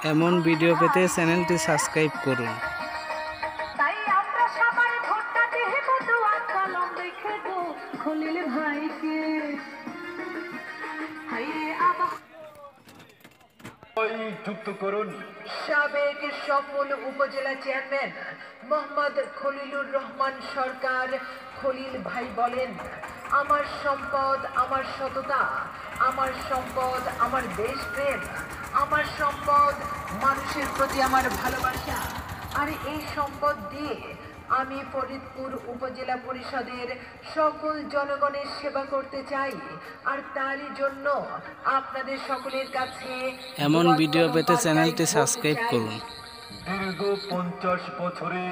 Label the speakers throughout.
Speaker 1: এমন ভিডিও পেতে চ্যানেলটি সাবস্ক্রাইব করুন।
Speaker 2: তাই আমরা সবাই ভোটটা দেব দোয়া কলম লিখে গো খলিল ভাইকে।
Speaker 3: যুক্ত করুন
Speaker 2: সাবেক সফল উপজেলা চেয়ারম্যান মোহাম্মদ খলিলুর রহমান সরকার। খলিল ভাই বলেন, আমার সম্পদ আমার সততা, আমার সম্পদ আমার দেশপ্রেম, আমার সম্পদ মানুষের প্রতি আমার ভালোবাসা। আর এই সম্পদ দিয়ে আমি ফরিদপুর উপজেলা পরিষদের সকল জনগণের সেবা করতে চাই। আর তারই জন্য আপনাদের সকলের কাছে
Speaker 1: এমন ভিডিও পেতে চ্যানেলটি সাবস্ক্রাইব করুন।
Speaker 3: দীর্ঘ 50 বছরে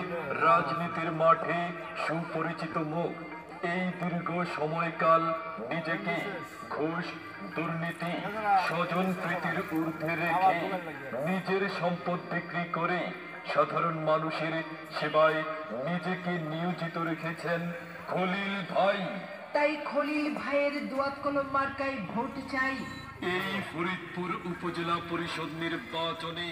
Speaker 3: রাজনীতির মাঠে সুপরিচিত মুখ। এই দীর্ঘ সময়কাল নিজেকে ঘুষ, দুর্নীতি, স্বজন প্রীতির ঊর্ধ্বে রেখে নিজের সম্পদ বিক্রি করে সাধারণ মানুষের সেবায় নিজেকে নিয়োজিত রেখেছেন খলিল ভাই।
Speaker 2: তাই খলিল ভাইয়ের দোয়াত কলম মার্কায় ভোট চাই।
Speaker 3: এই ফরিদপুর উপজেলা পরিষদ নির্বাচনে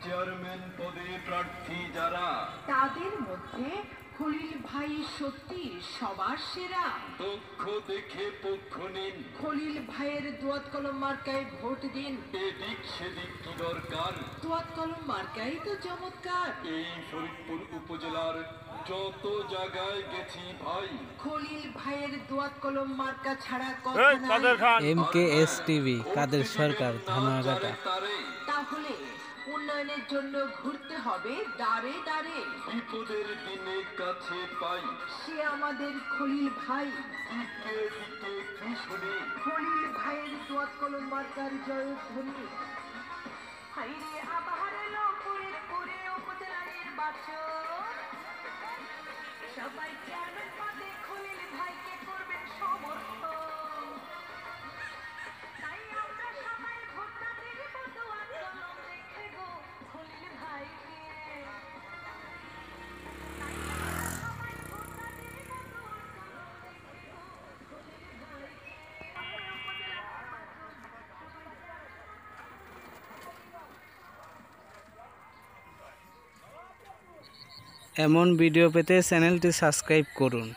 Speaker 3: চেয়ারম্যান পদে প্রার্থী যারা,
Speaker 2: তাদের মধ্যে খলিল ভাই সত্যি সবার সেরা।
Speaker 3: দক্ষ দেখে পক্ষ নিন।
Speaker 2: খলিল ভাইয়ের দোয়াত কলম মার্কায় ভোট দিন।
Speaker 3: এদিক সেদিক কি দরকার,
Speaker 2: দোয়াত কলম মার্কাই তো চমৎকার।
Speaker 3: এই ফরিদপুর উপজেলার যত জায়গায় গেছি ভাই,
Speaker 2: খলিল ভাইয়ের দোয়াত কলম মার্কা ছাড়া কথা নাই।
Speaker 1: MKS টিভি, কাদের সরকার, ধামাঘাটা।
Speaker 2: তাহলে উন্নয়নের জন্য ঘুরতে হবে দাঁড়ে দাঁড়ে।
Speaker 3: বিপদের দিনে কাছে পাই,
Speaker 2: সে আমাদের খলিল ভাই।
Speaker 3: দিকে দিকে কি শুনি,
Speaker 2: খলিল ভাইয়ের দোয়াত কলম মার্কার জয়ধ্বনি। হাইরে আবার এলো ফরিদপুরে উপজেলা নির্বাচন। সবাই চেয়ারম্যান পদে খলিল ভাইকে করবেন সমর্থন। তাই আমরা সবাই ভোটটা দেব দোয়াত কলম লিখে গো খলিল ভাইকে। তাই আমরা সবাই ভোটটা দেব দোয়াত কলম লিখে গো খলিল ভাইকে।
Speaker 1: এমন ভিডিও পেতে চ্যানেলটি সাবস্ক্রাইব করুন।